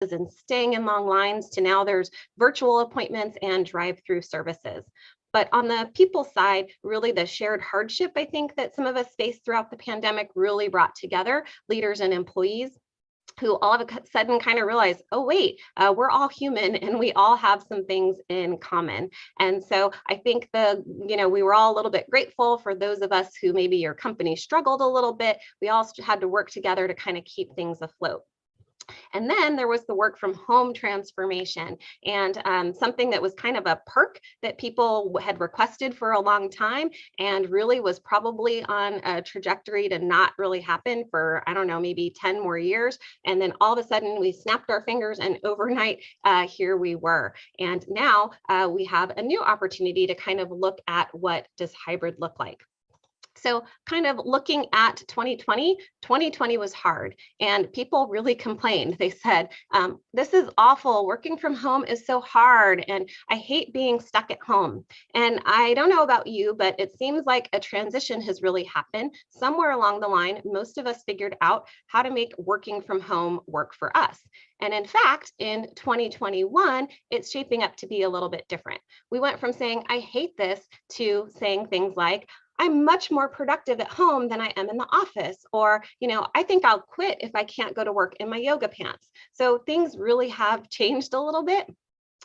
and staying in long lines to now there's virtual appointments and drive-through services. But on the people side, really the shared hardship, I think that some of us faced throughout the pandemic really brought together leaders and employees who all of a sudden kind of realize, oh, wait, we're all human and we all have some things in common. And so I think we were all a little bit grateful for those of us who maybe your company struggled a little bit. We all had to work together to kind of keep things afloat. And then there was the work from home transformation, and something that was kind of a perk that people had requested for a long time and really was probably on a trajectory to not really happen for, I don't know, maybe 10 more years. And then all of a sudden we snapped our fingers and overnight here we were. And now we have a new opportunity to kind of look at what does hybrid look like. So kind of looking at 2020 was hard and people really complained. They said, this is awful. Working from home is so hard and I hate being stuck at home. And I don't know about you, but it seems like a transition has really happened. Somewhere along the line, most of us figured out how to make working from home work for us. And in fact, in 2021, it's shaping up to be a little bit different. We went from saying, I hate this, to saying things like, I'm much more productive at home than I am in the office, or, I think I'll quit if I can't go to work in my yoga pants. So things really have changed a little bit.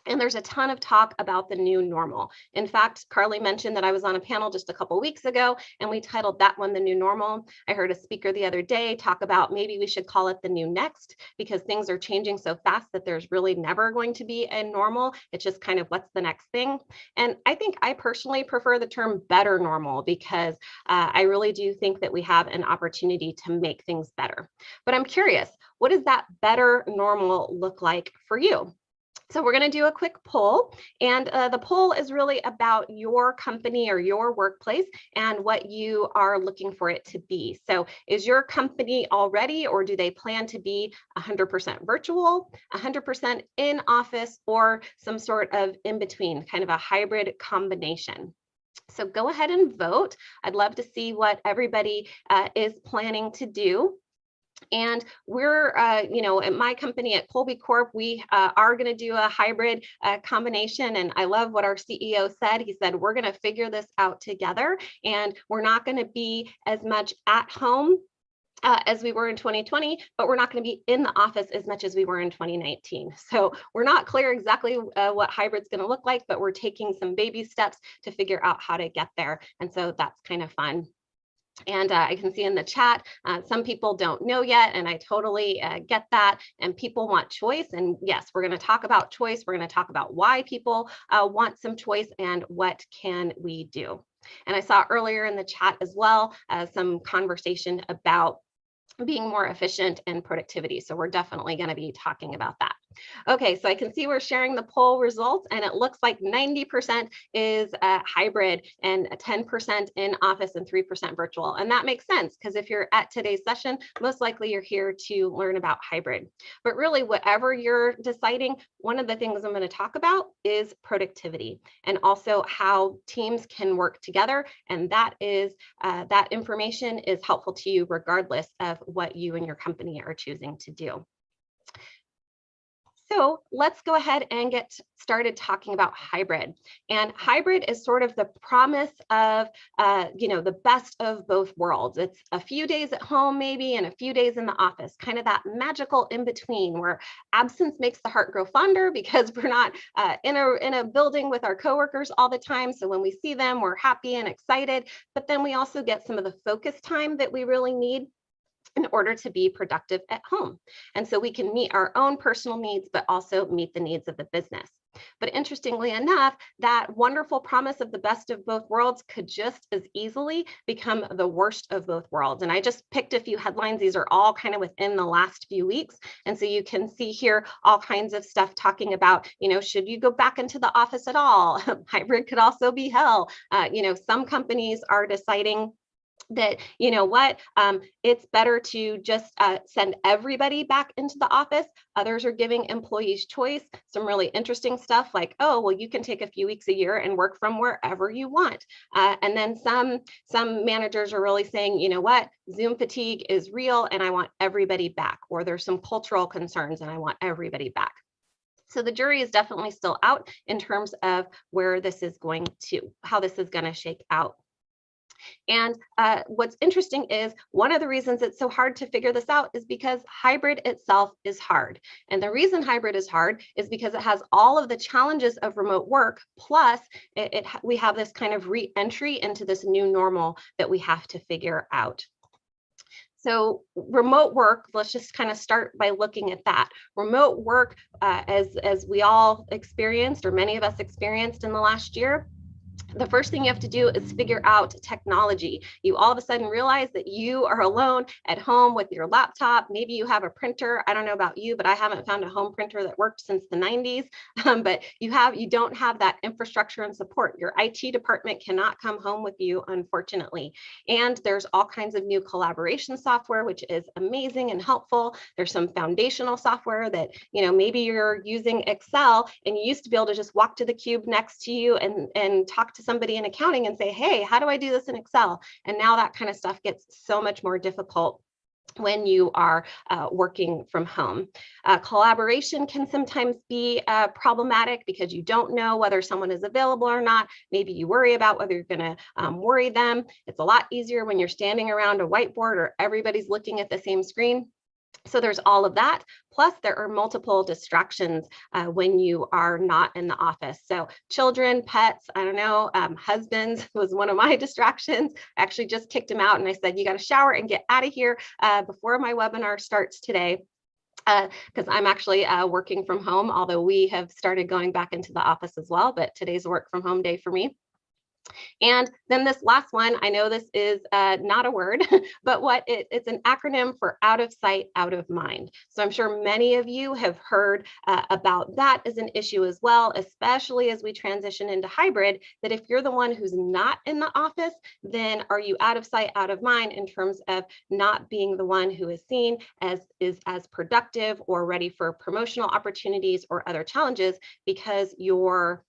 And there's a ton of talk about the new normal. In fact, Carly mentioned that I was on a panel just a couple weeks ago, and we titled that one The New Normal. I heard a speaker the other day talk about maybe we should call it the new next, because things are changing so fast that there's really never going to be a normal. It's just kind of what's the next thing. And I think I personally prefer the term better normal, because I really do think that we have an opportunity to make things better. But I'm curious, what does that better normal look like for you? So we're going to do a quick poll, and the poll is really about your company or your workplace and what you are looking for it to be. So is your company already, or do they plan to be 100% virtual, 100% in office, or some sort of in between, kind of a hybrid combination? So go ahead and vote. I'd love to see what everybody is planning to do. And we're, at my company at Colby Corp, we are going to do a hybrid combination. And I love what our CEO said. He said, we're going to figure this out together, and we're not going to be as much at home as we were in 2020, but we're not going to be in the office as much as we were in 2019. So we're not clear exactly what hybrid's going to look like, but we're taking some baby steps to figure out how to get there. And so that's kind of fun. And I can see in the chat, some people don't know yet, and I totally get that. And people want choice. And yes, we're going to talk about choice. We're going to talk about why people want some choice and what can we do. And I saw earlier in the chat as well, some conversation about being more efficient and productivity. So we're definitely going to be talking about that. Okay, so I can see we're sharing the poll results, and it looks like 90% is hybrid and 10% in office and 3% virtual. And that makes sense, because if you're at today's session, most likely you're here to learn about hybrid. But really, whatever you're deciding, one of the things I'm going to talk about is productivity, and also how teams can work together. And that information is helpful to you regardless of what you and your company are choosing to do. So let's go ahead and get started talking about hybrid. And hybrid is sort of the promise of, the best of both worlds. It's a few days at home maybe and a few days in the office, kind of that magical in between where absence makes the heart grow fonder, because we're not in a building with our coworkers all the time. So when we see them, we're happy and excited, but then we also get some of the focus time that we really need in order to be productive at home. And so we can meet our own personal needs, but also meet the needs of the business. But interestingly enough, that wonderful promise of the best of both worlds could just as easily become the worst of both worlds. And I just picked a few headlines. These are all kind of within the last few weeks. And so you can see here all kinds of stuff talking about, should you go back into the office at all? Hybrid could also be hell. Some companies are deciding that, you know what, it's better to just send everybody back into the office. Others are giving employees choice, some really interesting stuff like, oh, well, you can take a few weeks a year and work from wherever you want. And then some managers are really saying, you know what, Zoom fatigue is real and I want everybody back, or there's some cultural concerns and I want everybody back. So the jury is definitely still out in terms of where this is going to, how this is going to shake out. And what's interesting is one of the reasons it's so hard to figure this out is because hybrid itself is hard. And the reason hybrid is hard is because it has all of the challenges of remote work, plus we have this kind of re-entry into this new normal that we have to figure out. So remote work, let's just kind of start by looking at that. Remote work, as we all experienced, or many of us experienced in the last year, the first thing you have to do is figure out technology. You all of a sudden realize that you are alone at home with your laptop. Maybe you have a printer. I don't know about you, but I haven't found a home printer that worked since the 90s. But you don't have that infrastructure and support. Your IT department cannot come home with you, unfortunately. And there's all kinds of new collaboration software, which is amazing and helpful. There's some foundational software that, maybe you're using Excel and you used to be able to just walk to the cube next to you and talk to somebody in accounting and say, hey, how do I do this in Excel? And now that kind of stuff gets so much more difficult when you are working from home. Collaboration can sometimes be problematic because you don't know whether someone is available or not. Maybe you worry about whether you're going to worry them. It's a lot easier when you're standing around a whiteboard or everybody's looking at the same screen. So there's all of that. Plus, there are multiple distractions when you are not in the office. So children, pets, I don't know, husbands was one of my distractions. I actually just kicked him out and I said, you got to shower and get out of here before my webinar starts today. Because I'm actually working from home, although we have started going back into the office as well, but today's a work from home day for me. And then this last one, I know this is not a word, but it's an acronym for out of sight, out of mind. So I'm sure many of you have heard about that as an issue as well, especially as we transition into hybrid, that if you're the one who's not in the office, then are you out of sight, out of mind in terms of not being the one who is seen as productive or ready for promotional opportunities or other challenges because your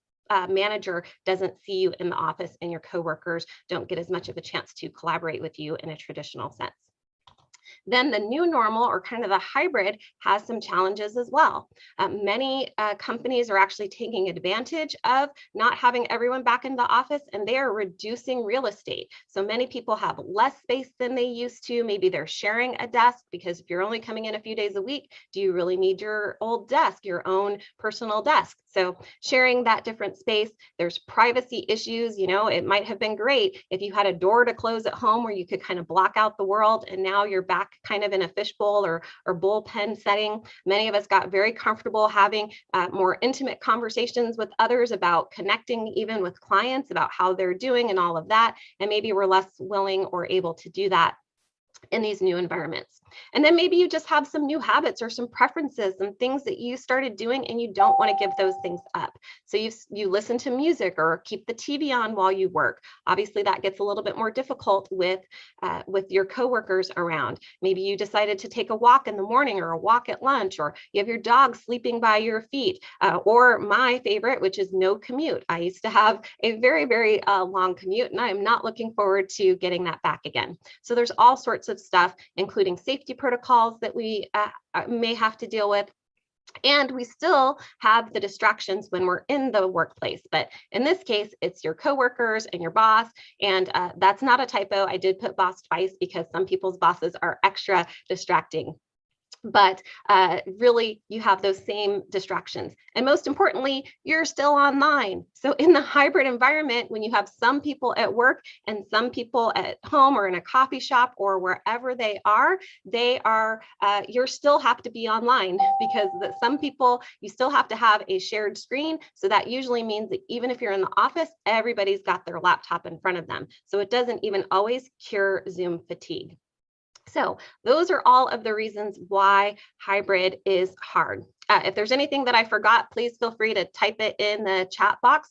manager doesn't see you in the office and your coworkers don't get as much of a chance to collaborate with you in a traditional sense. Then the new normal, or kind of the hybrid, has some challenges as well. Many companies are actually taking advantage of not having everyone back in the office, and they are reducing real estate. So many people have less space than they used to. Maybe they're sharing a desk, because if you're only coming in a few days a week, do you really need your old desk, your own personal desk? So sharing that different space, there's privacy issues. It might have been great if you had a door to close at home where you could kind of block out the world, and now you're back kind of in a fishbowl or bullpen setting. Many of us got very comfortable having more intimate conversations with others about connecting even with clients about how they're doing and all of that. And maybe we're less willing or able to do that in these new environments. And then maybe you just have some new habits or some preferences, some things that you started doing and you don't want to give those things up. So you listen to music or keep the TV on while you work. Obviously that gets a little bit more difficult with your coworkers around. Maybe you decided to take a walk in the morning or a walk at lunch, or you have your dog sleeping by your feet, or my favorite, which is no commute. I used to have a very, very long commute, and I am not looking forward to getting that back again. So there's all sorts of stuff, including safety protocols that we may have to deal with. And we still have the distractions when we're in the workplace. But in this case, it's your coworkers and your boss. And that's not a typo. I did put boss twice because some people's bosses are extra distracting. But really, you have those same distractions. And most importantly, you're still online. So in the hybrid environment, when you have some people at work and some people at home or in a coffee shop or wherever they are, you still have to be online, because some people, you still have to have a shared screen. So that usually means that even if you're in the office, everybody's got their laptop in front of them. So it doesn't even always cure Zoom fatigue. So those are all of the reasons why hybrid is hard. If there's anything that I forgot, please feel free to type it in the chat box.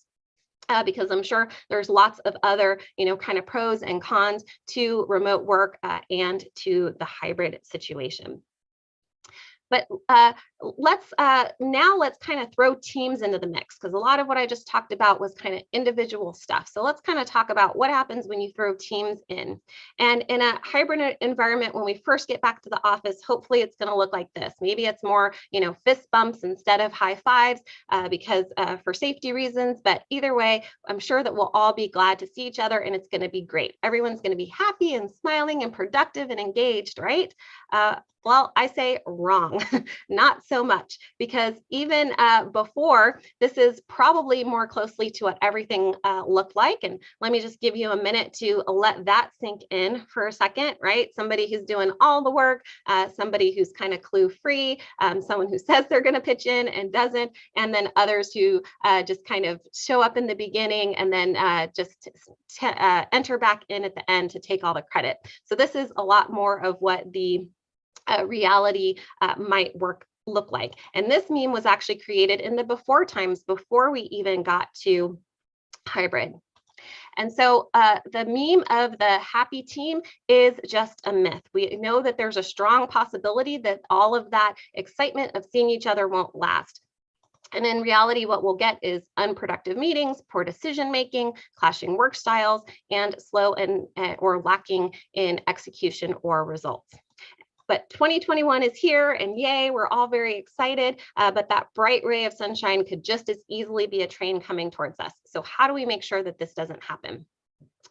because I'm sure there's lots of other, kind of pros and cons to remote work and to the hybrid situation. But let's kind of throw teams into the mix, because a lot of what I just talked about was kind of individual stuff. So let's kind of talk about what happens when you throw teams in. And in a hybrid environment, when we first get back to the office, hopefully it's going to look like this. Maybe it's more, fist bumps instead of high fives because for safety reasons. But either way, I'm sure that we'll all be glad to see each other, and it's going to be great. Everyone's going to be happy and smiling and productive and engaged, right? Well, I say wrong, not so much, because even before, this is probably more closely to what everything looked like. And let me just give you a minute to let that sink in for a second, right? Somebody who's doing all the work, somebody who's kind of clue free, someone who says they're going to pitch in and doesn't, and then others who just kind of show up in the beginning and then just enter back in at the end to take all the credit. So this is a lot more of what the reality might look like. And this meme was actually created in the before times, before we even got to hybrid. And so the meme of the happy team is just a myth. We know that there's a strong possibility that all of that excitement of seeing each other won't last. And in reality, what we'll get is unproductive meetings, poor decision-making, clashing work styles, and slow or lacking in execution or results. But 2021 is here, and yay, we're all very excited, but that bright ray of sunshine could just as easily be a train coming towards us. So how do we make sure that this doesn't happen?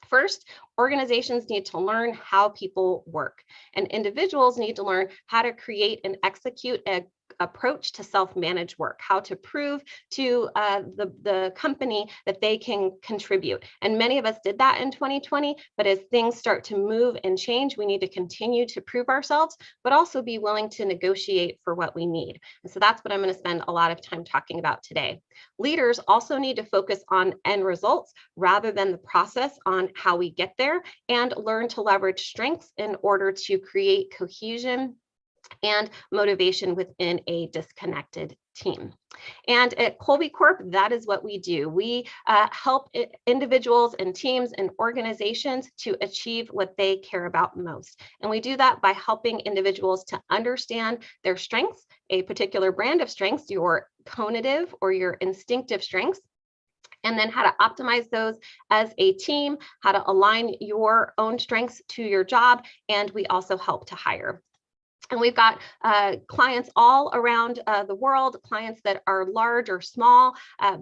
First, organizations need to learn how people work, and individuals need to learn how to create and execute an approach to self-managed work, how to prove to the company that they can contribute. And many of us did that in 2020, but as things start to move and change, we need to continue to prove ourselves, but also be willing to negotiate for what we need. And so that's what I'm going to spend a lot of time talking about today. Leaders also need to focus on end results rather than the process on how we get there, and learn to leverage strengths in order to create cohesion and motivation within a disconnected team. And at Colby Corp, that is what we do. We help individuals and teams and organizations to achieve what they care about most. And we do that by helping individuals to understand their strengths, a particular brand of strengths, your cognitive or your instinctive strengths, and then how to optimize those as a team, how to align your own strengths to your job, and we also help to hire. And we've got clients all around the world, clients that are large or small,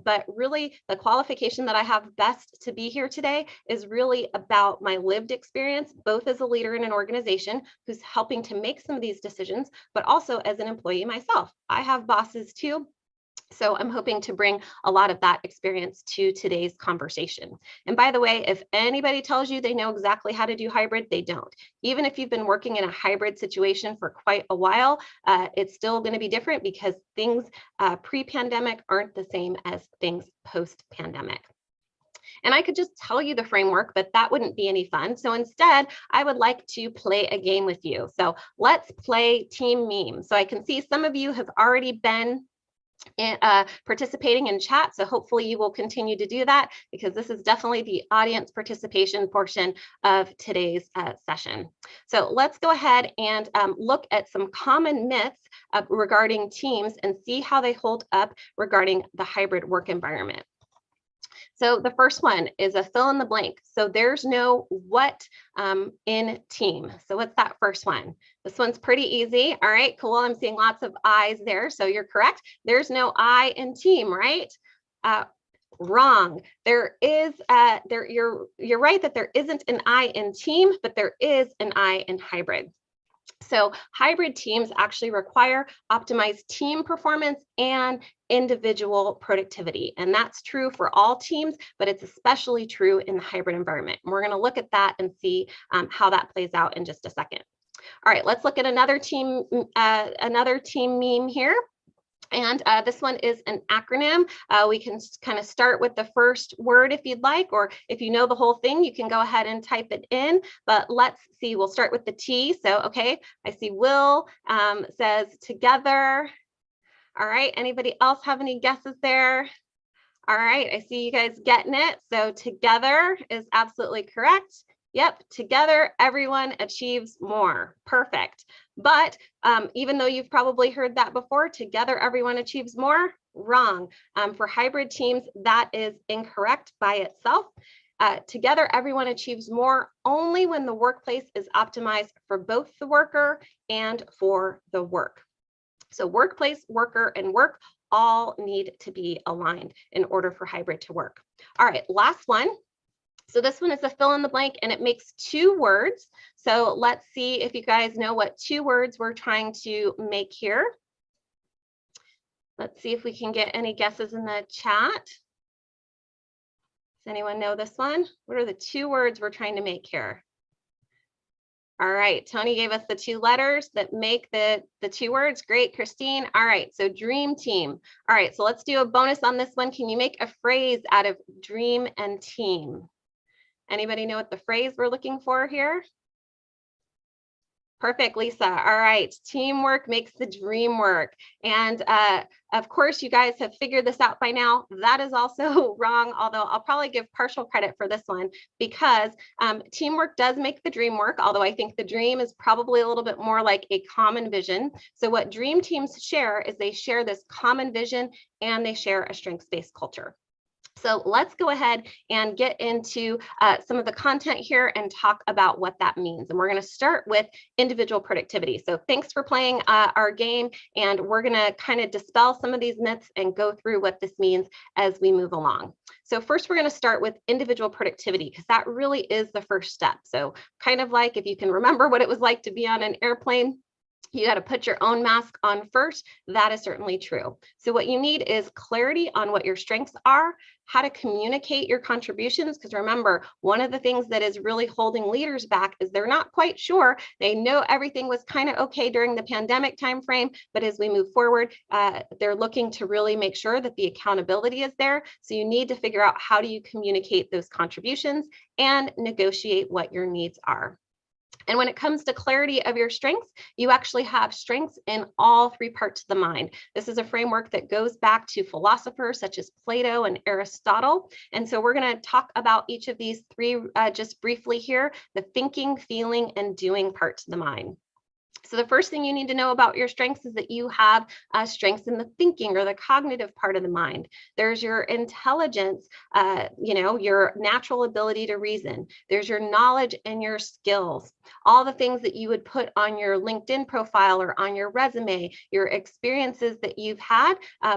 but really the qualification that I have best to be here today is really about my lived experience, both as a leader in an organization who's helping to make some of these decisions, but also as an employee myself. I have bosses too. So I'm hoping to bring a lot of that experience to today's conversation. And by the way, if anybody tells you they know exactly how to do hybrid, they don't. Even if you've been working in a hybrid situation for quite a while, it's still going to be different, because things pre-pandemic aren't the same as things post-pandemic. And I could just tell you the framework, but that wouldn't be any fun. So instead, I would like to play a game with you. So let's play team meme. So I can see some of you have already been participating in chat. So hopefully you will continue to do that, because this is definitely the audience participation portion of today's session. So let's go ahead and look at some common myths regarding teams and see how they hold up regarding the hybrid work environment. So the first one is a fill in the blank. So there's no what in team. So what's that first one? This one's pretty easy. All right, cool. I'm seeing lots of I's there. So you're correct. There's no I in team, right? Wrong. There is, you're right that there isn't an I in team, but there is an I in hybrid. So hybrid teams actually require optimized team performance and individual productivity. And that's true for all teams, but it's especially true in the hybrid environment. And we're going to look at that and see how that plays out in just a second. All right, let's look at another team meme here. And this one is an acronym. We can kind of start with the first word if you'd like, or if you know the whole thing, you can go ahead and type it in. But let's see, we'll start with the T. So, okay, I see Will says together. All right, anybody else have any guesses there? All right, I see you guys getting it. So together is absolutely correct. Yep, together everyone achieves more. Perfect. But even though you've probably heard that before, together everyone achieves more, wrong. For hybrid teams, that is incorrect by itself. Together everyone achieves more only when the workplace is optimized for both the worker and for the work. So workplace, worker, and work all need to be aligned in order for hybrid to work. All right, last one. So this one is a fill in the blank and it makes 2 words. So let's see if you guys know what 2 words we're trying to make here. Let's see if we can get any guesses in the chat. Does anyone know this one? What are the 2 words we're trying to make here? All right, Tony gave us the 2 letters that make the 2 words. Great, Christine. All right, so dream team. All right, so let's do a bonus on this one. Can you make a phrase out of dream and team? Anybody know what the phrase we're looking for here? Perfect, Lisa. All right, teamwork makes the dream work. And of course, you guys have figured this out by now. That is also wrong, although I'll probably give partial credit for this one because teamwork does make the dream work, although I think the dream is probably a little bit more like a common vision. So what dream teams share is they share this common vision and they share a strengths-based culture. So let's go ahead and get into some of the content here and talk about what that means. And we're going to start with individual productivity. So thanks for playing our game. And we're going to kind of dispel some of these myths and go through what this means as we move along. So first, we're going to start with individual productivity because that really is the first step. So kind of like if you can remember what it was like to be on an airplane, you got to put your own mask on first. That is certainly true. So what you need is clarity on what your strengths are, how to communicate your contributions. Because remember, one of the things that is really holding leaders back is they're not quite sure. They know everything was kind of okay during the pandemic timeframe, but as we move forward, they're looking to really make sure that the accountability is there. So you need to figure out how do you communicate those contributions and negotiate what your needs are. And when it comes to clarity of your strengths, you actually have strengths in all 3 parts of the mind. This is a framework that goes back to philosophers such as Plato and Aristotle. And so we're going to talk about each of these 3 just briefly here, the thinking, feeling, and doing parts of the mind. So the first thing you need to know about your strengths is that you have strengths in the thinking or the cognitive part of the mind. There's your intelligence, your natural ability to reason. There's your knowledge and your skills, all the things that you would put on your LinkedIn profile or on your resume, your experiences that you've had,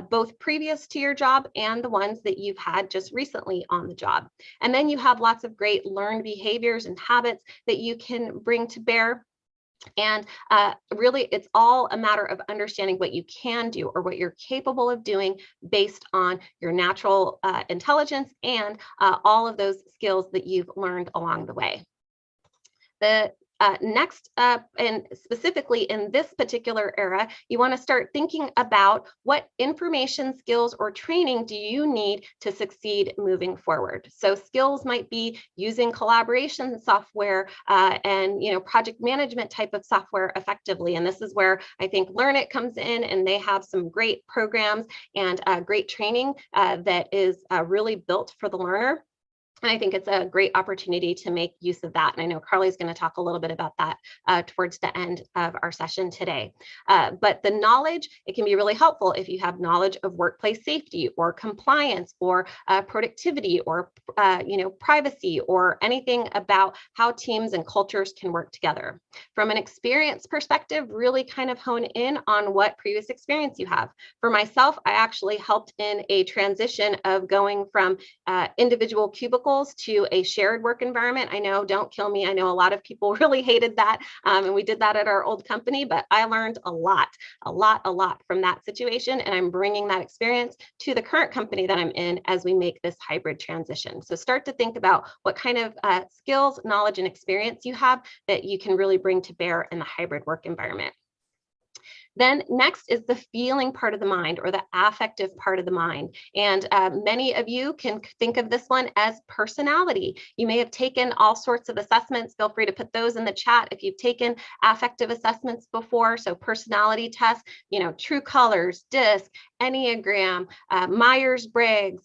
both previous to your job and the ones that you've had just recently on the job. And then you have lots of great learned behaviors and habits that you can bring to bear. And really, it's all a matter of understanding what you can do or what you're capable of doing based on your natural intelligence and all of those skills that you've learned along the way. The next, and specifically in this particular era, you want to start thinking about what information, skills, or training do you need to succeed moving forward. So skills might be using collaboration software and project management type of software effectively. And this is where I think Learn It comes in, and they have some great programs and great training that is really built for the learner. And I think it's a great opportunity to make use of that. And I know Carly's going to talk a little bit about that towards the end of our session today. But the knowledge, it can be really helpful if you have knowledge of workplace safety or compliance or productivity or privacy or anything about how teams and cultures can work together. From an experience perspective, really kind of hone in on what previous experience you have. For myself, I actually helped in a transition of going from individual cubicles to a shared work environment. I know, don't kill me. I know a lot of people really hated that. And we did that at our old company, but I learned a lot from that situation. And I'm bringing that experience to the current company that I'm in as we make this hybrid transition. So start to think about what kind of skills, knowledge, and experience you have that you can really bring to bear in the hybrid work environment. Then next is the feeling part of the mind, or the affective part of the mind. And many of you can think of this one as personality. You may have taken all sorts of assessments. Feel free to put those in the chat if you've taken affective assessments before. So personality tests, True Colors, DISC, Enneagram, Myers-Briggs.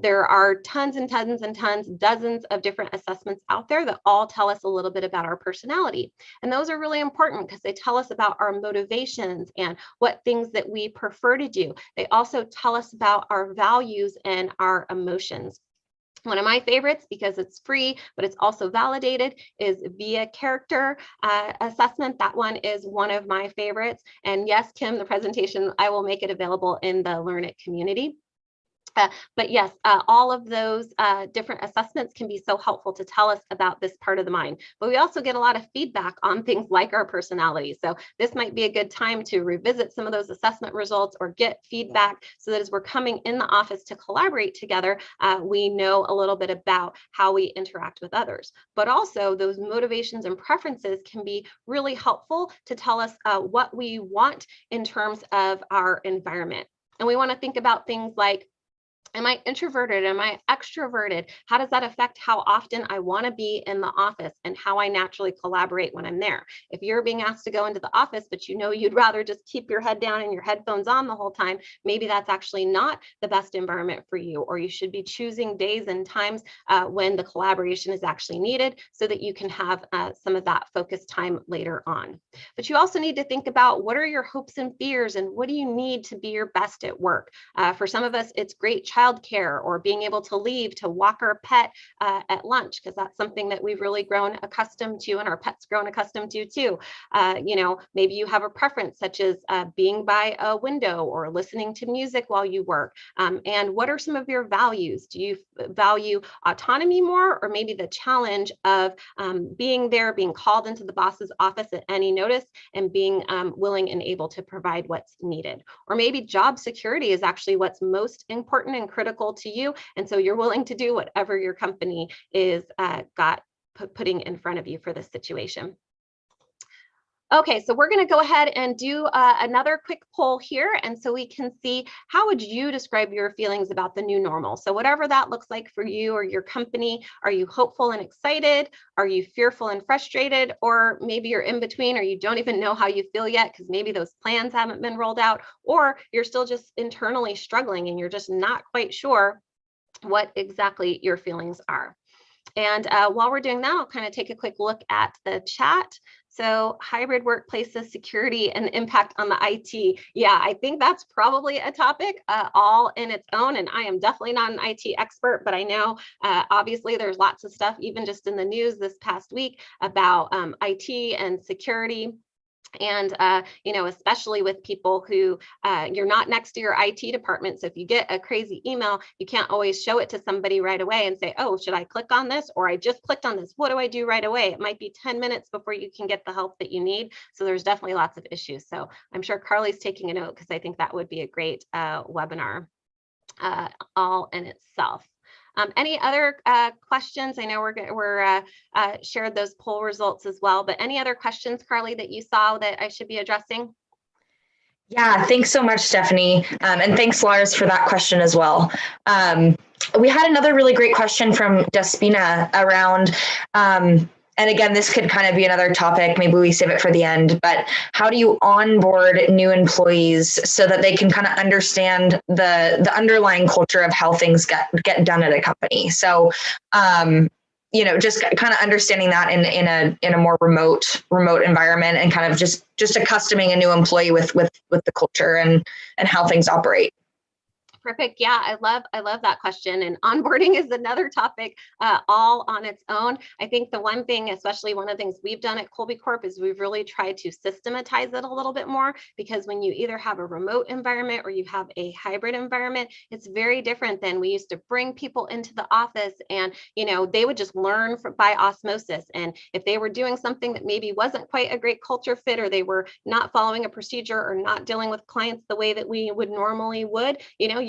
There are tons and tons and tons, dozens of different assessments out there that all tell us a little bit about our personality. And those are really important because they tell us about our motivations and what things that we prefer to do. They also tell us about our values and our emotions. One of my favorites, because it's free, but it's also validated, is via character assessment. That one is one of my favorites. And yes, Kim, the presentation, I will make it available in the Learn It community. But yes, all of those different assessments can be so helpful to tell us about this part of the mind. But we also get a lot of feedback on things like our personality. So this might be a good time to revisit some of those assessment results or get feedback so that as we're coming in the office to collaborate together, we know a little bit about how we interact with others. But also those motivations and preferences can be really helpful to tell us what we want in terms of our environment. And we want to think about things like, am I introverted? Am I extroverted? How does that affect how often I want to be in the office and how I naturally collaborate when I'm there? If you're being asked to go into the office, but you'd rather just keep your head down and your headphones on the whole time, maybe that's actually not the best environment for you, or you should be choosing days and times when the collaboration is actually needed so that you can have some of that focused time later on. But you also need to think about, what are your hopes and fears and what do you need to be your best at work? For some of us, it's great childcare or being able to leave to walk our pet at lunch, because that's something that we've really grown accustomed to and our pets grown accustomed to too. Maybe you have a preference such as being by a window or listening to music while you work. And what are some of your values? Do you value autonomy more, or maybe the challenge of being there, being called into the boss's office at any notice and being willing and able to provide what's needed? Or maybe job security is actually what's most important and critical to you, and so you're willing to do whatever your company is putting in front of you for this situation. Okay, so we're going to go ahead and do another quick poll here, and so we can see, how would you describe your feelings about the new normal? So whatever that looks like for you or your company, are you hopeful and excited? Are you fearful and frustrated? Or maybe you're in between, or you don't even know how you feel yet because maybe those plans haven't been rolled out, or you're still just internally struggling and you're just not quite sure what exactly your feelings are. And while we're doing that, I'll kind of take a quick look at the chat. So hybrid workplaces, security, and impact on the IT. Yeah, I think that's probably a topic all in its own. And I am definitely not an IT expert, but I know obviously there's lots of stuff, even just in the news this past week, about IT and security. And, especially with people who you're not next to your IT department. So if you get a crazy email, you can't always show it to somebody right away and say, oh, should I click on this? Or I just clicked on this. What do I do right away? It might be 10 minutes before you can get the help that you need. So there's definitely lots of issues. So I'm sure Carly's taking a note because I think that would be a great webinar all in itself. Any other questions? I know we're shared those poll results as well, but any other questions, Carly, that you saw that I should be addressing? Yeah, thanks so much, Stephanie. And thanks, Lars, for that question as well. We had another really great question from Despina around, and again, this could kind of be another topic, maybe we save it for the end, but how do you onboard new employees so that they can kind of understand the underlying culture of how things get done at a company? So, just kind of understanding that in a more remote environment, and kind of just accustoming a new employee with the culture and how things operate. Perfect. Yeah, I love that question. And onboarding is another topic all on its own. I think the one thing, especially one of the things we've done at Colby Corp, is we've really tried to systematize it a little bit more, because when you either have a remote environment or you have a hybrid environment, it's very different than we used to bring people into the office and, they would just learn by osmosis. And if they were doing something that maybe wasn't quite a great culture fit, or they were not following a procedure or not dealing with clients the way that we would normally would,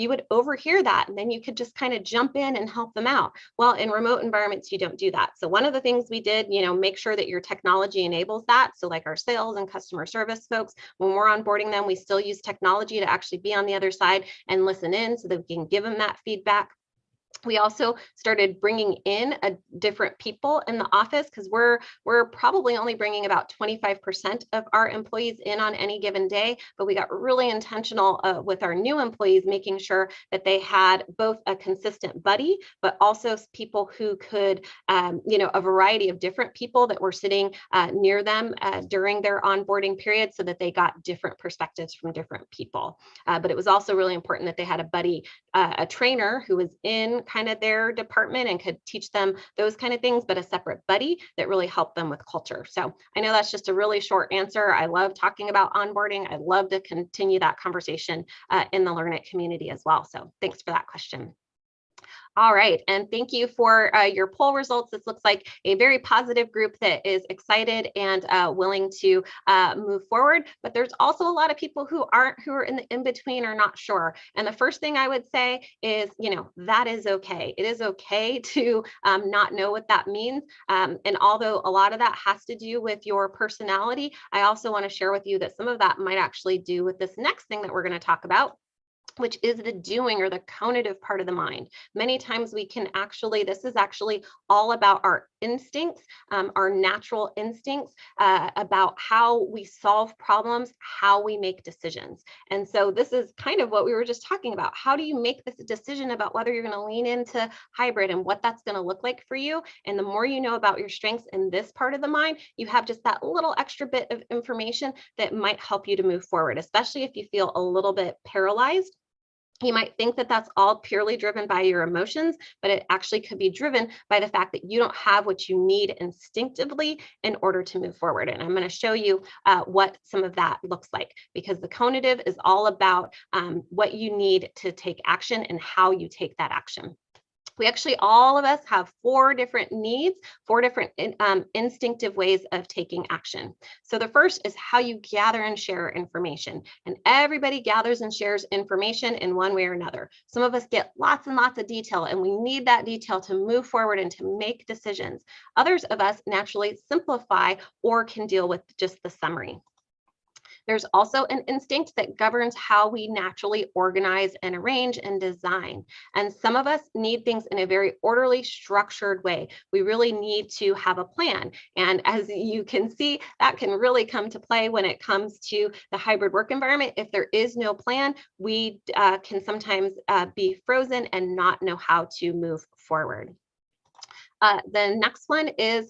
you would overhear that and then you could just kind of jump in and help them out. Well, in remote environments, you don't do that. So one of the things we did, make sure that your technology enables that. So like our sales and customer service folks, when we're onboarding them, we still use technology to actually be on the other side and listen in so that we can give them that feedback. We also started bringing in different people in the office because we're probably only bringing about 25% of our employees in on any given day, but we got really intentional with our new employees, making sure that they had both a consistent buddy, but also people who could, a variety of different people that were sitting near them during their onboarding period so that they got different perspectives from different people. But it was also really important that they had a buddy, a trainer who was in kind of their department and could teach them those kind of things, but a separate buddy that really helped them with culture. So I know that's just a really short answer. I love talking about onboarding. I'd love to continue that conversation in the Learn It community as well. So thanks for that question. All right, and thank you for your poll results. This looks like a very positive group that is excited and willing to move forward, but there's also a lot of people who are in the in-between or not sure. And the first thing I would say is, that is okay. It is okay to not know what that means. And although a lot of that has to do with your personality, I also want to share with you that some of that might actually do with this next thing that we're going to talk about, which is the doing or the conative part of the mind. Many times we can this is actually all about our instincts, our natural instincts about how we solve problems, how we make decisions. And so this is kind of what we were just talking about. How do you make this decision about whether you're going to lean into hybrid and what that's going to look like for you? And the more you know about your strengths in this part of the mind, you have just that little extra bit of information that might help you to move forward, especially if you feel a little bit paralyzed. You might think that that's all purely driven by your emotions, but it actually could be driven by the fact that you don't have what you need instinctively in order to move forward. And I'm going to show you what some of that looks like, because the conative is all about what you need to take action and how you take that action. We actually, all of us have 4 different needs, 4 different instinctive ways of taking action. So the first is how you gather and share information. And everybody gathers and shares information in one way or another. Some of us get lots and lots of detail, and we need that detail to move forward and to make decisions. Others of us naturally simplify or can deal with just the summary. There's also an instinct that governs how we naturally organize and arrange and design. And some of us need things in a very orderly, structured way. We really need to have a plan. And as you can see, that can really come to play when it comes to the hybrid work environment. If there is no plan, we can sometimes be frozen and not know how to move forward. The next one is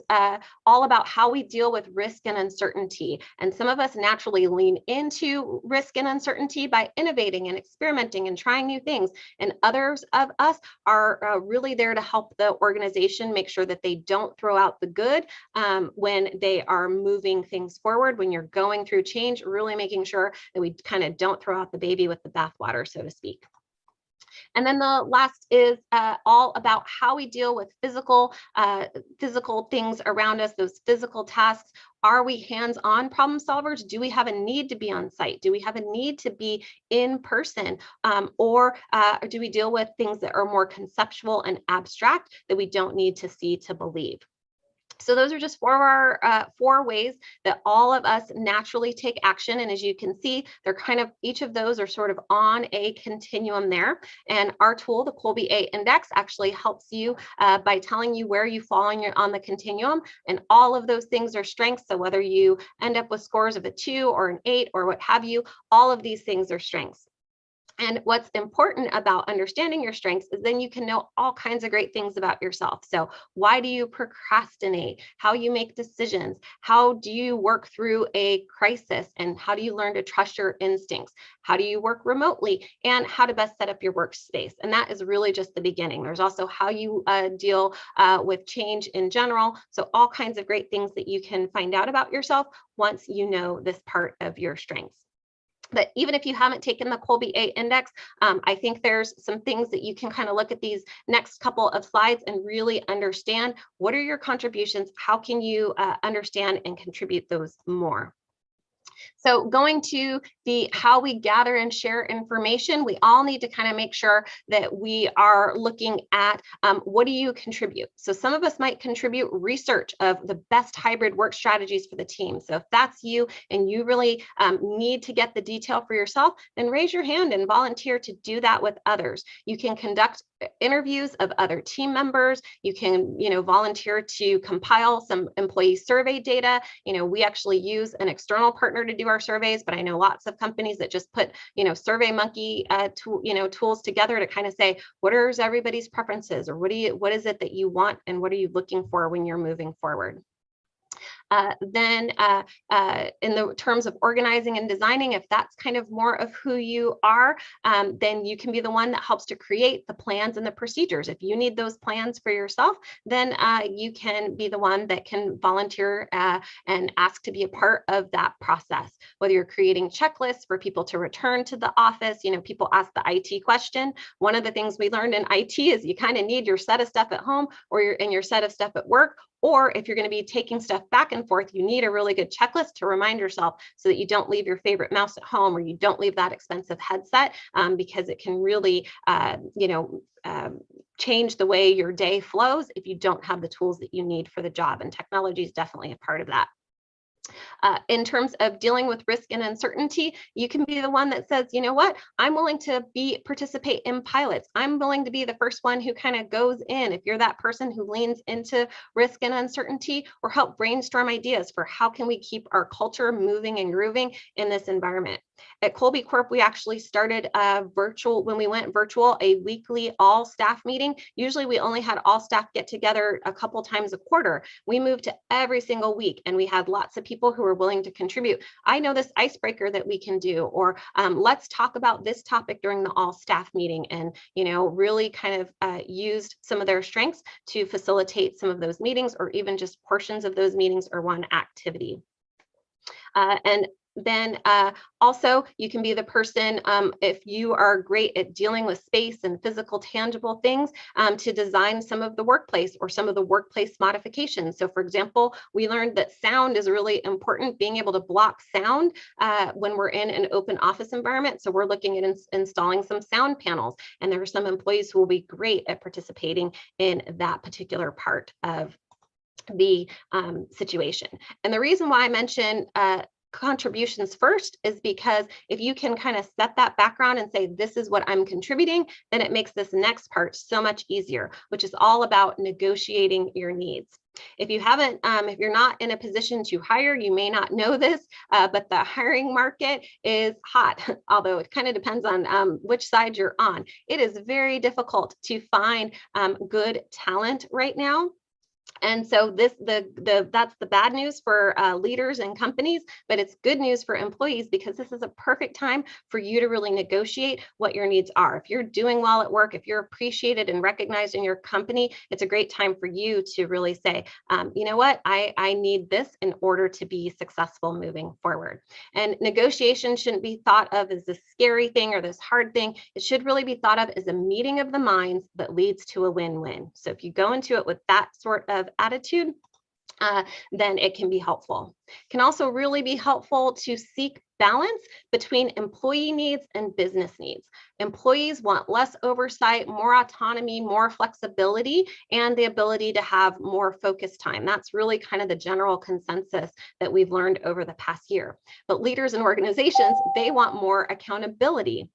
all about how we deal with risk and uncertainty. And some of us naturally lean into risk and uncertainty by innovating and experimenting and trying new things. And others of us are really there to help the organization make sure that they don't throw out the good when they are moving things forward. When you're going through change, really making sure that we kind of don't throw out the baby with the bathwater, so to speak. And then the last is all about how we deal with physical things around us, those physical tasks. Are we hands-on problem solvers? Do we have a need to be on site? Do we have a need to be in person? Or do we deal with things that are more conceptual and abstract that we don't need to see to believe? So those are just 4 ways that all of us naturally take action. And as you can see, they're kind of, each of those are sort of on a continuum there. And our tool, the Colby Index, actually helps you by telling you where you fall on the continuum. And all of those things are strengths. So whether you end up with scores of a 2 or an 8 or what have you, all of these things are strengths. And what's important about understanding your strengths is then you can know all kinds of great things about yourself. So why do you procrastinate? How you make decisions? How do you work through a crisis? And how do you learn to trust your instincts? How do you work remotely? And how to best set up your workspace? And that is really just the beginning. There's also how you deal with change in general. So all kinds of great things that you can find out about yourself once you know this part of your strengths. But even if you haven't taken the Colby Index, I think there's some things that you can kind of look at these next couple of slides and really understand what are your contributions, how can you understand and contribute those more. So going to the how we gather and share information, we all need to kind of make sure that we are looking at what do you contribute? So some of us might contribute research of the best hybrid work strategies for the team. So if that's you and you really need to get the detail for yourself, then raise your hand and volunteer to do that with others. You can conduct interviews of other team members. You can, volunteer to compile some employee survey data. We actually use an external partner to do our surveys, but I know lots of companies that just put, SurveyMonkey tools together to kind of say, what are everybody's preferences, or what is it that you want, and what are you looking for when you're moving forward? Then in the terms of organizing and designing, if that's kind of more of who you are, then you can be the one that helps to create the plans and the procedures. If you need those plans for yourself, then you can be the one that can volunteer and ask to be a part of that process. Whether you're creating checklists for people to return to the office, people ask the IT question. One of the things we learned in IT is you kind of need your set of stuff at home or your set of stuff at work. Or if you're going to be taking stuff back and forth, you need a really good checklist to remind yourself so that you don't leave your favorite mouse at home, or you don't leave that expensive headset, because it can really, change the way your day flows if you don't have the tools that you need for the job. And technology is definitely a part of that. In terms of dealing with risk and uncertainty, you can be the one that says, you know what, I'm willing to participate in pilots. I'm willing to be the first one who kind of goes in. If you're that person who leans into risk and uncertainty, or help brainstorm ideas for how can we keep our culture moving and grooving in this environment. At Colby Corp, we actually started when we went virtual, a weekly all staff meeting. Usually we only had all staff get together a couple times a quarter. We moved to every single week, and we had lots of people who were willing to contribute. I know this icebreaker that we can do, or let's talk about this topic during the all staff meeting, and really kind of used some of their strengths to facilitate some of those meetings, or even just portions of those meetings or one activity. And then also you can be the person, if you are great at dealing with space and physical tangible things, to design some of the workplace or some of the workplace modifications. So for example, we learned that sound is really important, being able to block sound when we're in an open office environment. So we're looking at installing some sound panels, and there are some employees who will be great at participating in that particular part of the situation. And the reason why I mention contributions first is because if you can kind of set that background and say, this is what I'm contributing, then it makes this next part so much easier, which is all about negotiating your needs. If you haven't, if you're not in a position to hire, you may not know this, but the hiring market is hot, although it kind of depends on which side you're on. It is very difficult to find good talent right now. And so that's the bad news for leaders and companies, but it's good news for employees, because this is a perfect time for you to really negotiate what your needs are. If you're doing well at work, if you're appreciated and recognized in your company, it's a great time for you to really say, you know what, I need this in order to be successful moving forward. And negotiation shouldn't be thought of as this scary thing or this hard thing. It should really be thought of as a meeting of the minds that leads to a win-win. So if you go into it with that sort of attitude, then it can be helpful. It can also really be helpful to seek balance between employee needs and business needs. Employees want less oversight, more autonomy, more flexibility, and the ability to have more focus time. That's really kind of the general consensus that we've learned over the past year. But leaders and organizations, they want more accountability.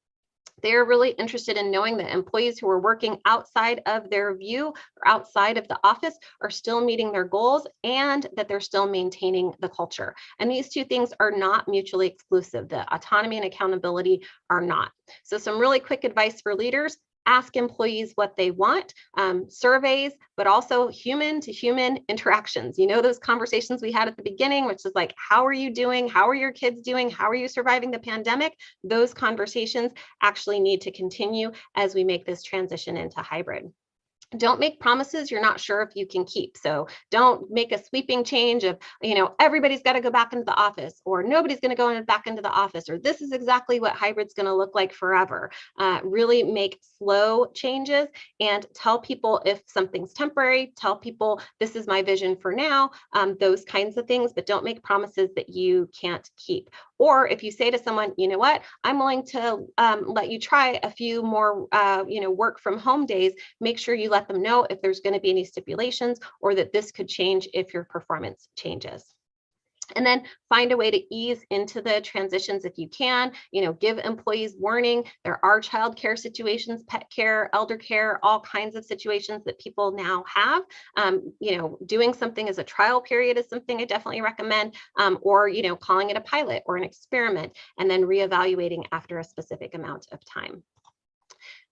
They're really interested in knowing that employees who are working outside of their view or outside of the office are still meeting their goals, and that they're still maintaining the culture. And these two things are not mutually exclusive. The autonomy and accountability are not. So some really quick advice for leaders: ask employees what they want, surveys, but also human to human interactions. Those conversations we had at the beginning, which is like, how are you doing? How are your kids doing? How are you surviving the pandemic? Those conversations actually need to continue as we make this transition into hybrid. Don't make promises you're not sure if you can keep. So don't make a sweeping change of, everybody's got to go back into the office, or nobody's going to go back into the office, or this is exactly what hybrid's going to look like forever. Really make slow changes and tell people if something's temporary, tell people this is my vision for now, those kinds of things, but don't make promises that you can't keep. Or if you say to someone, you know what, I'm willing to let you try a few more, work from home days, make sure you let them know if there's going to be any stipulations or that this could change if your performance changes. And then find a way to ease into the transitions if you can, give employees warning. There are childcare situations, pet care, elder care, all kinds of situations that people now have. Doing something as a trial period is something I definitely recommend, or, calling it a pilot or an experiment, and then reevaluating after a specific amount of time.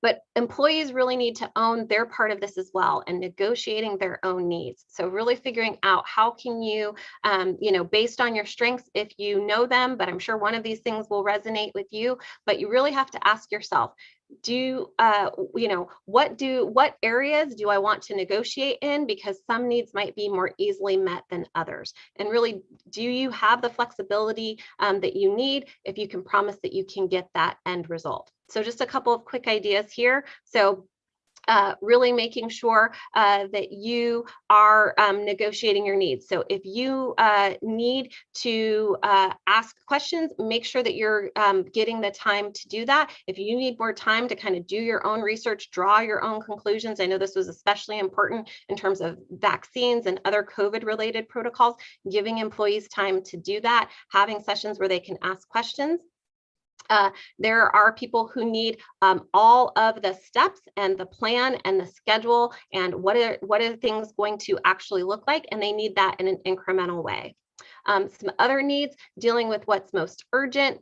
But employees really need to own their part of this as well, and negotiating their own needs. So really figuring out how can you, based on your strengths, if you know them, but I'm sure one of these things will resonate with you, but you really have to ask yourself, what areas do I want to negotiate in, because some needs might be more easily met than others, and really, do you have the flexibility that you need if you can promise that you can get that end result? So just a couple of quick ideas here. So really making sure that you are negotiating your needs. So if you need to ask questions, make sure that you're getting the time to do that. If you need more time to kind of do your own research, draw your own conclusions, I know this was especially important in terms of vaccines and other COVID-related protocols, giving employees time to do that, having sessions where they can ask questions. There are people who need all of the steps and the plan and the schedule and what are things going to actually look like, and they need that in an incremental way. Some other needs, dealing with what's most urgent,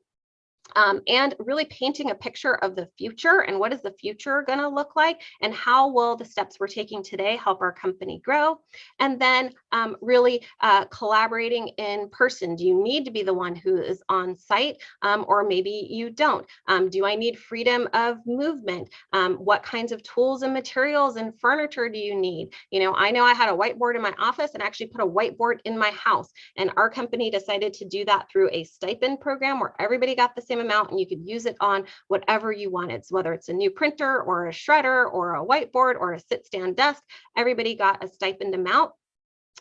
and really painting a picture of the future and what is the future going to look like, and how will the steps we're taking today help our company grow. And then really collaborating in person. Do you need to be the one who is on site, or maybe you don't? Do I need freedom of movement? What kinds of tools and materials and furniture do you need? I know I had a whiteboard in my office and actually put a whiteboard in my house, and our company decided to do that through a stipend program where everybody got the same amount and you could use it on whatever you wanted. So whether it's a new printer or a shredder or a whiteboard or a sit-stand desk, everybody got a stipend amount.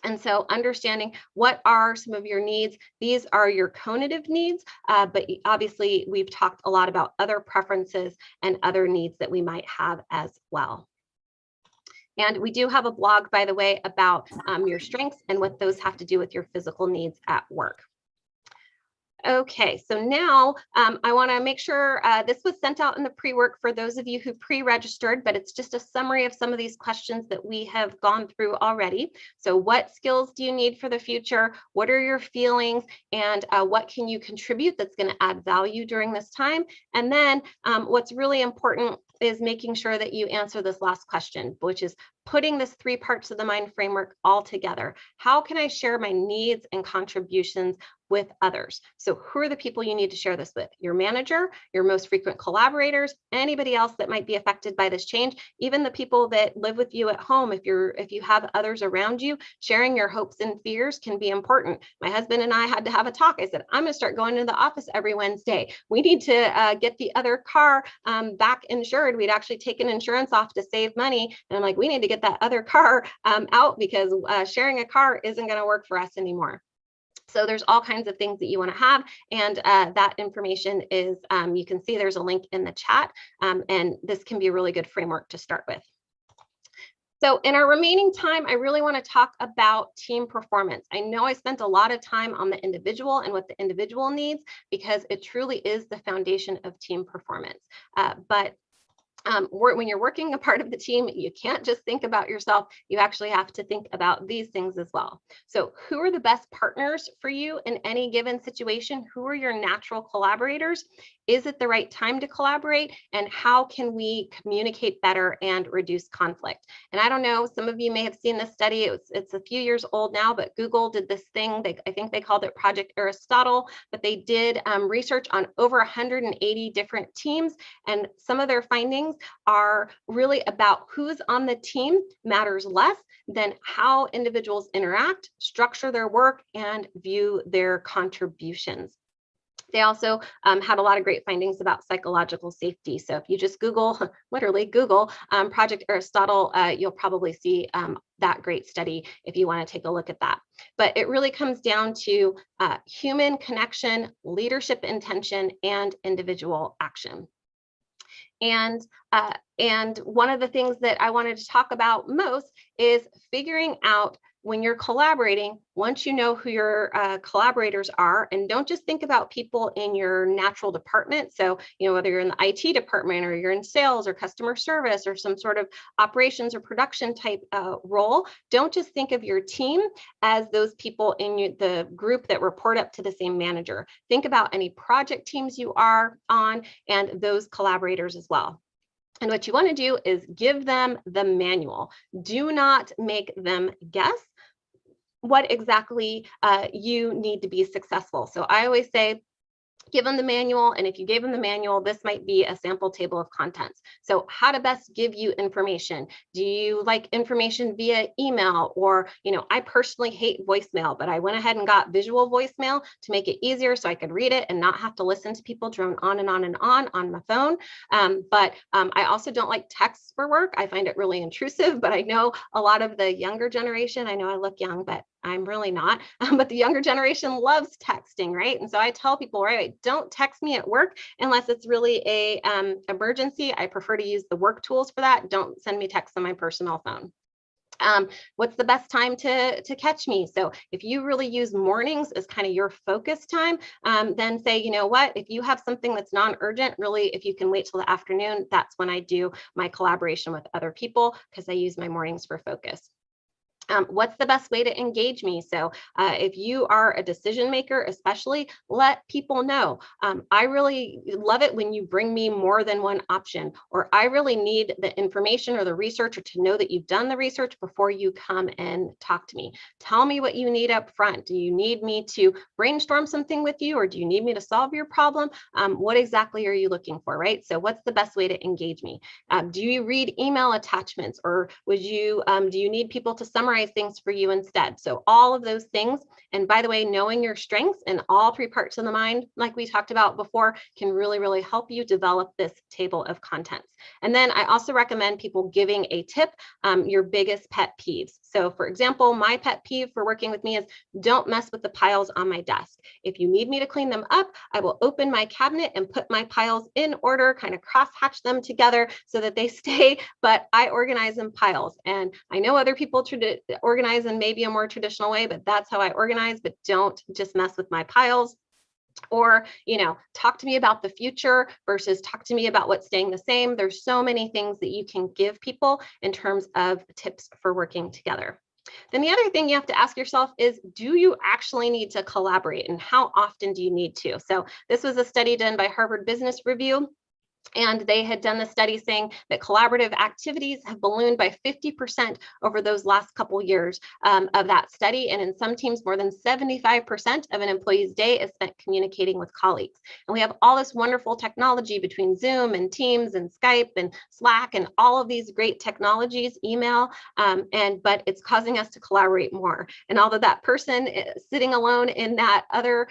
And so understanding what are some of your needs, these are your conative needs, but obviously we've talked a lot about other preferences and other needs that we might have as well. And we do have a blog, by the way, about your strengths and what those have to do with your physical needs at work. Okay, so now I want to make sure this was sent out in the pre-work for those of you who pre-registered, but it's just a summary of some of these questions that we have gone through already. So what skills do you need for the future? What are your feelings? And what can you contribute that's going to add value during this time? And then what's really important is making sure that you answer this last question, which is putting this 3 parts of the mind framework all together. How can I share my needs and contributions with others? So who are the people you need to share this with? Your manager, your most frequent collaborators, anybody else that might be affected by this change, even the people that live with you at home. If you have others around you, sharing your hopes and fears can be important. My husband and I had to have a talk. I said, I'm going to start going to the office every Wednesday. We need to get the other car back insured. We'd actually taken insurance off to save money. And I'm like, we need to get that other car out, because sharing a car isn't going to work for us anymore. So there's all kinds of things that you want to have, and that information is, you can see there's a link in the chat, and this can be a really good framework to start with. So in our remaining time, I really want to talk about team performance. I know I spent a lot of time on the individual and what the individual needs, because it truly is the foundation of team performance. But when you're working a part of the team, you can't just think about yourself. You actually have to think about these things as well. So who are the best partners for you in any given situation? Who are your natural collaborators? Is it the right time to collaborate? And how can we communicate better and reduce conflict? And I don't know, some of you may have seen this study. It's a few years old now, but Google did this thing. I think they called it Project Aristotle, but they did research on over 180 different teams. And some of their findings are really about who's on the team matters less than how individuals interact, structure their work, and view their contributions. They also had a lot of great findings about psychological safety. So if you just Google, literally Google Project Aristotle, you'll probably see that great study if you want to take a look at that. But it really comes down to human connection, leadership intention, and individual action. And one of the things that I wanted to talk about most is figuring out when you're collaborating, once you know who your collaborators are, and don't just think about people in your natural department. So, whether you're in the IT department or you're in sales or customer service or some sort of operations or production type role, don't just think of your team as those people in the group that report up to the same manager. Think about any project teams you are on and those collaborators as well. And what you want to do is give them the manual. Do not make them guess what exactly you need to be successful. So I always say, give them the manual, and if you gave them the manual, this might be a sample table of contents. So how to best give you information. Do you like information via email? Or, I personally hate voicemail, but I went ahead and got visual voicemail to make it easier so I could read it and not have to listen to people drone on and on and on my phone. But I also don't like texts for work. I find it really intrusive, but I know a lot of the younger generation, I know I look young, but I'm really not, but the younger generation loves texting, right? And so I tell people, right, don't text me at work unless it's really a emergency. I prefer to use the work tools for that. Don't send me texts on my personal phone. What's the best time to catch me? So if you really use mornings as kind of your focus time, then say, what, if you have something that's non-urgent, really, if you can wait till the afternoon, that's when I do my collaboration with other people because I use my mornings for focus. What's the best way to engage me? So if you are a decision maker, especially, let people know. I really love it when you bring me more than one option, or I really need the information or the research, or to know that you've done the research before you come and talk to me. Tell me what you need up front. Do you need me to brainstorm something with you, or do you need me to solve your problem? What exactly are you looking for, right? So what's the best way to engage me? Do you read email attachments, or do you need people to summarize things for you instead? So all of those things. And by the way, knowing your strengths in all three parts of the mind, like we talked about before, can really, really help you develop this table of contents. And then I also recommend people giving a tip, your biggest pet peeves. So for example, my pet peeve for working with me is don't mess with the piles on my desk. If you need me to clean them up, I will open my cabinet and put my piles in order, kind of cross-hatch them together so that they stay, but I organize in piles. And I know other people organize in maybe a more traditional way, but that's how I organize. But don't just mess with my piles. Or, talk to me about the future versus talk to me about what's staying the same. There's so many things that you can give people in terms of tips for working together. Then the other thing you have to ask yourself is, do you actually need to collaborate, and how often do you need to? So this was a study done by Harvard Business Review. And they had done the study saying that collaborative activities have ballooned by 50% over those last couple years of that study. And in some teams, more than 75% of an employee's day is spent communicating with colleagues. And we have all this wonderful technology between Zoom and Teams and Skype and Slack and all of these great technologies, email, but it's causing us to collaborate more. And although that person sitting alone in that other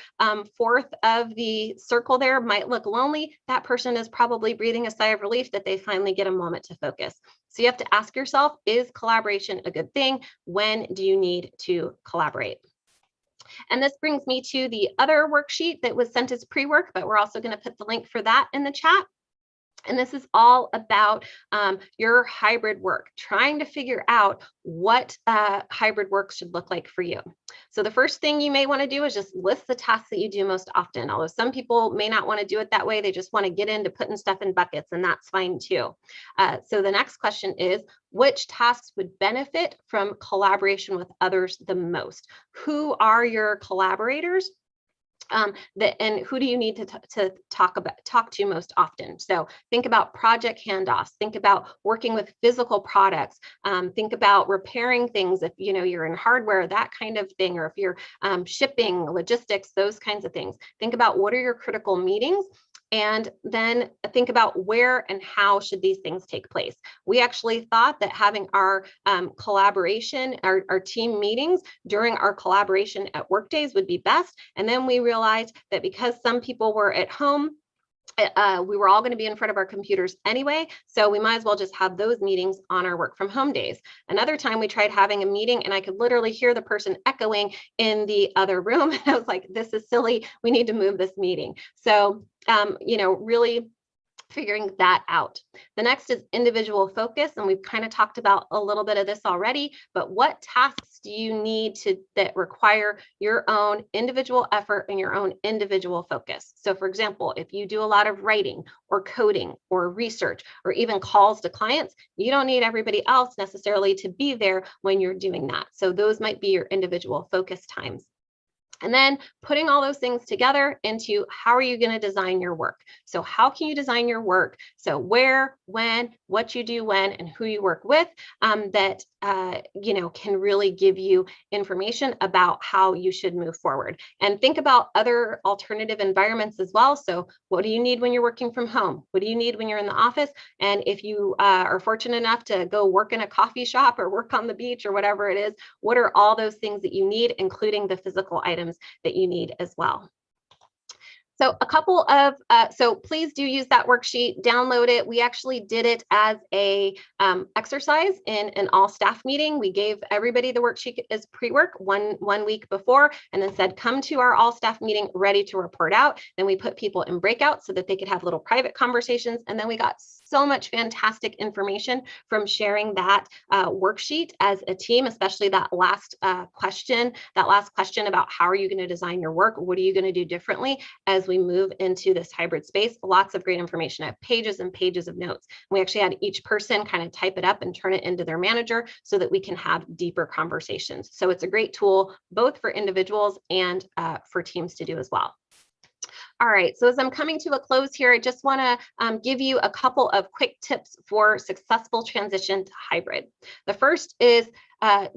fourth of the circle there might look lonely, that person is probably breathing a sigh of relief that they finally get a moment to focus. So you have to ask yourself, is collaboration a good thing? When do you need to collaborate? And this brings me to the other worksheet that was sent as pre-work, but we're also going to put the link for that in the chat. And this is all about your hybrid work, trying to figure out what hybrid work should look like for you. So the first thing you may want to do is just list the tasks that you do most often. Although some people may not want to do it that way, they just want to get into putting stuff in buckets, and that's fine too. So the next question is, which tasks would benefit from collaboration with others the most? Who are your collaborators? And who do you need to talk to most often? So think about project handoffs, think about working with physical products, think about repairing things if you're in hardware, that kind of thing, or if you're shipping, logistics, those kinds of things. Think about what are your critical meetings, and then think about where and how should these things take place. We actually thought that having our collaboration, our team meetings during our collaboration at work days would be best. And then we realized that because some people were at home, we were all going to be in front of our computers anyway, so we might as well just have those meetings on our work from home days. Another time we tried having a meeting and I could literally hear the person echoing in the other room. I was like, this is silly. We need to move this meeting. So, really figuring that out. The next is individual focus, and we've kind of talked about a little bit of this already, but what tasks do you need that require your own individual effort and your own individual focus? So for example, if you do a lot of writing or coding or research or even calls to clients, you don't need everybody else necessarily to be there when you're doing that. So those might be your individual focus times. And then putting all those things together into how are you going to design your work? So how can you design your work? So where, when, what you do when, and who you work with, that can really give you information about how you should move forward. And think about other alternative environments as well. So what do you need when you're working from home? What do you need when you're in the office? And if you are fortunate enough to go work in a coffee shop or work on the beach or whatever it is, what are all those things that you need, including the physical items that you need as well? So a couple of, so please do use that worksheet, download it. We actually did it as a exercise in an all staff meeting. We gave everybody the worksheet as pre-work one week before, and then said, come to our all staff meeting ready to report out. Then we put people in breakouts so that they could have little private conversations. And then we got so much fantastic information from sharing that worksheet as a team, especially that last question about how are you going to design your work? What are you going to do differently as we move into this hybrid space? Lots of great information. I have pages and pages of notes. We actually had each person kind of type it up and turn it into their manager so that we can have deeper conversations. So it's a great tool, both for individuals and for teams to do as well. All right, so as I'm coming to a close here, I just want to give you a couple of quick tips for successful transition to hybrid. The first is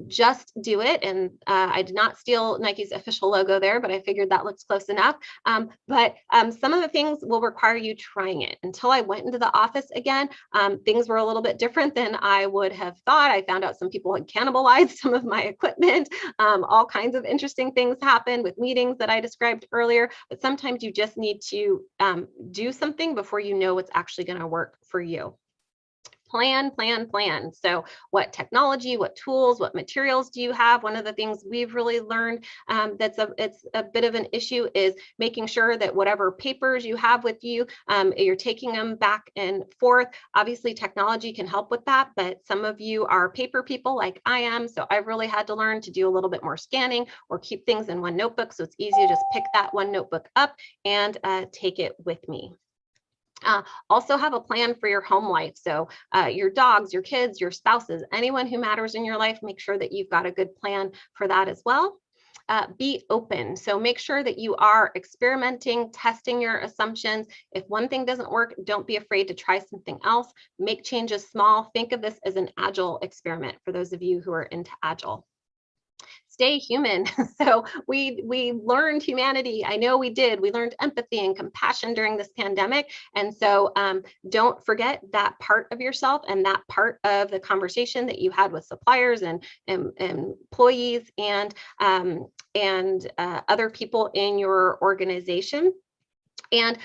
just do it. And I did not steal Nike's official logo there, but I figured that looks close enough. But some of the things will require you trying it. Until I went into the office again, things were a little bit different than I would have thought. I found out some people had cannibalized some of my equipment. All kinds of interesting things happened with meetings that I described earlier. But sometimes you just need to do something before you know what's actually going to work for you. Plan. So what technology, what tools, what materials do you have? One of the things we've really learned it's a bit of an issue is making sure that whatever papers you have with you, you're taking them back and forth. Obviously, technology can help with that, but some of you are paper people like I am. So I've really had to learn to do a little bit more scanning or keep things in one notebook. So it's easy to just pick that one notebook up and take it with me. Also have a plan for your home life. So your dogs, your kids, your spouses, anyone who matters in your life, make sure that you've got a good plan for that as well. Be open. So make sure that you are experimenting, testing your assumptions. If one thing doesn't work, don't be afraid to try something else. Make changes small. Think of this as an agile experiment for those of you who are into agile. Stay human. So we learned humanity. I know we did. We learned empathy and compassion during this pandemic. And so don't forget that part of yourself and that part of the conversation that you had with suppliers and employees and other people in your organization. And,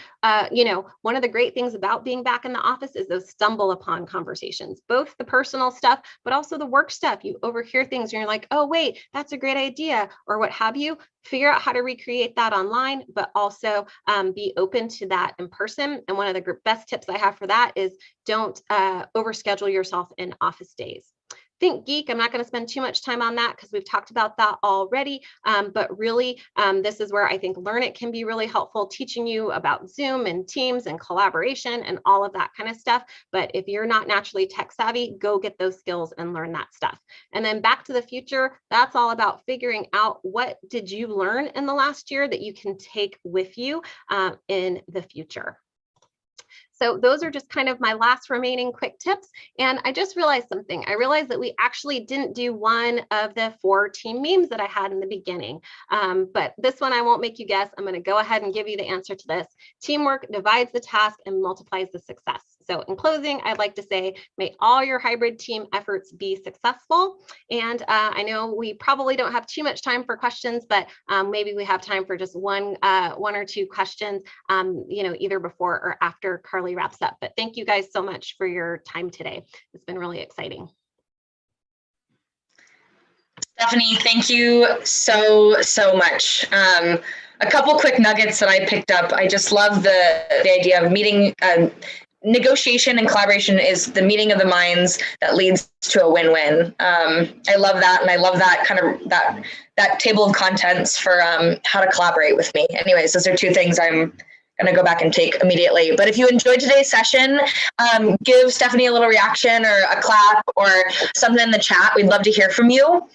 one of the great things about being back in the office is those stumble upon conversations, both the personal stuff, but also the work stuff. You overhear things and you're like, oh, wait, that's a great idea, or what have you. Figure out how to recreate that online, but also be open to that in person. And one of the best tips I have for that is don't overschedule yourself in office days. Think Geek, I'm not going to spend too much time on that because we've talked about that already, but really this is where I think Learn It can be really helpful, teaching you about Zoom and Teams and collaboration and all of that kind of stuff. But if you're not naturally tech savvy, go get those skills and learn that stuff. And then Back to the Future, that's all about figuring out what did you learn in the last year that you can take with you in the future. So those are just kind of my last remaining quick tips. And I just realized something. I realized that we actually didn't do one of the 4 team memes that I had in the beginning. But this one, I won't make you guess. I'm going to go ahead and give you the answer to this. Teamwork divides the task and multiplies the success. So in closing, I'd like to say, may all your hybrid team efforts be successful. And I know we probably don't have too much time for questions, but maybe we have time for just one or two questions, either before or after Carly wraps up. But thank you guys so much for your time today. It's been really exciting. Stephanie, thank you so much. A couple quick nuggets that I picked up. I just love the idea of meeting. Negotiation and collaboration is the meeting of the minds that leads to a win-win. I love that, and I love that kind of that table of contents for how to collaborate with me. Anyways, those are 2 things I'm going to go back and take immediately. But if you enjoyed today's session, give Stephanie a little reaction or a clap or something in the chat. We'd love to hear from you.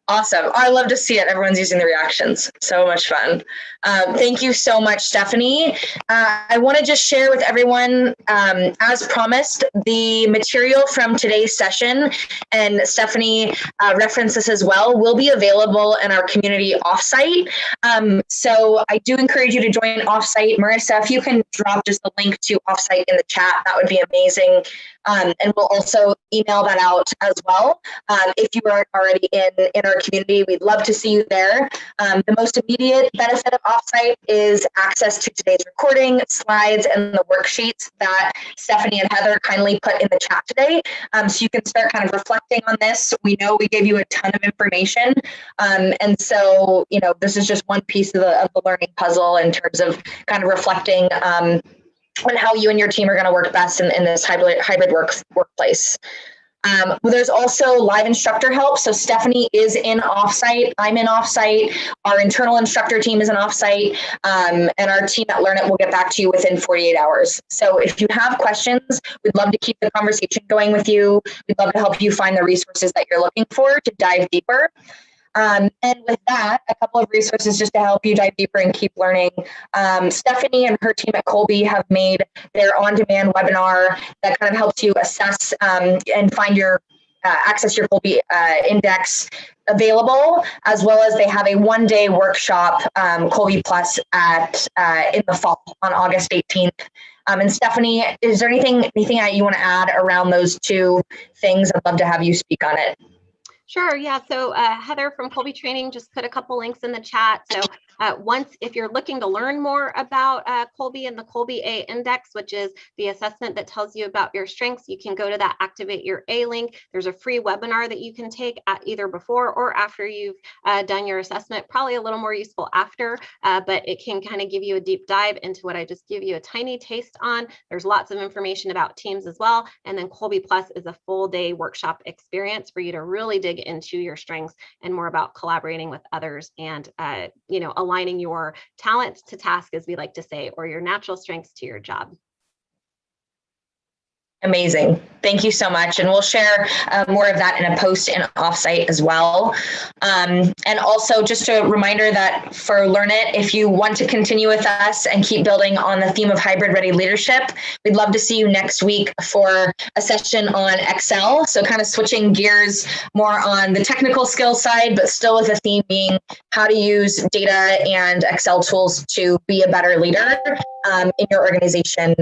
Awesome. I love to see it. Everyone's using the reactions. So much fun. Thank you so much, Stephanie. I want to just share with everyone, as promised, the material from today's session, and Stephanie referenced this as well, will be available in our community offsite. So I do encourage you to join offsite. Marissa, if you can drop just the link to offsite in the chat, that would be amazing. And we'll also email that out as well. If you aren't already in our community, we'd love to see you there. The most immediate benefit of offsite is access to today's recording, slides, and the worksheets that Stephanie and Heather kindly put in the chat today. So you can start kind of reflecting on this. We know we gave you a ton of information. And so, this is just one piece of the learning puzzle in terms of kind of reflecting on how you and your team are going to work best in this hybrid workplace. Well, there's also live instructor help. So Stephanie is in offsite. I'm in offsite. Our internal instructor team is in offsite. And our team at Learn It will get back to you within 48 hours. So if you have questions, we'd love to keep the conversation going with you. We'd love to help you find the resources that you're looking for to dive deeper. And with that, a couple of resources just to help you dive deeper and keep learning. Stephanie and her team at Colby have made their on-demand webinar that kind of helps you assess and find your access your Colby Index available, as well as they have a 1-day workshop, Colby Plus, in the fall on August 18th. And Stephanie, is there anything that you want to add around those 2 things? I'd love to have you speak on it. Sure. Yeah. So Heather from Colby Training just put a couple links in the chat. So if you're looking to learn more about Colby and the Colby A Index, which is the assessment that tells you about your strengths, you can go to that Activate Your A link. There's a free webinar that you can take either before or after you've done your assessment, probably a little more useful after, but it can kind of give you a deep dive into what I just give you a tiny taste on. There's lots of information about teams as well. And then Colby Plus is a full day workshop experience for you to really dig into your strengths and more about collaborating with others and, aligning your talent to task, as we like to say, or your natural strengths to your job. Amazing. Thank you so much. And we'll share more of that in a post in offsite as well. And also just a reminder that for Learn It, if you want to continue with us and keep building on the theme of hybrid ready leadership, we'd love to see you next week for a session on Excel. So kind of switching gears more on the technical skill side, but still with a theme being how to use data and Excel tools to be a better leader in your organization.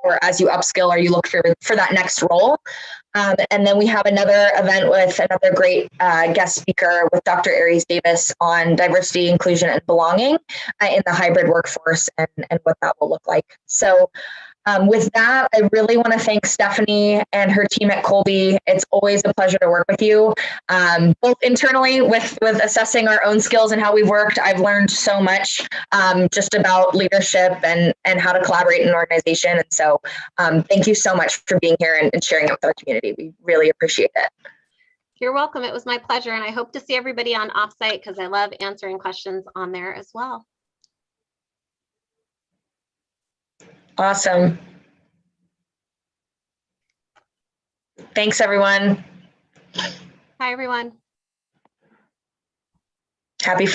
Or as you upskill or you look for that next role. And then we have another event with another great guest speaker with Dr. Aries Davis on diversity, inclusion, and belonging in the hybrid workforce and what that will look like. So With that, I really want to thank Stephanie and her team at Kolbe. It's always a pleasure to work with you, both internally with assessing our own skills and how we've worked. I've learned so much just about leadership and how to collaborate in an organization. And so thank you so much for being here and sharing it with our community. We really appreciate it. You're welcome. It was my pleasure. And I hope to see everybody on offsite because I love answering questions on there as well. Awesome. Thanks, everyone. Hi, everyone. Happy Friday.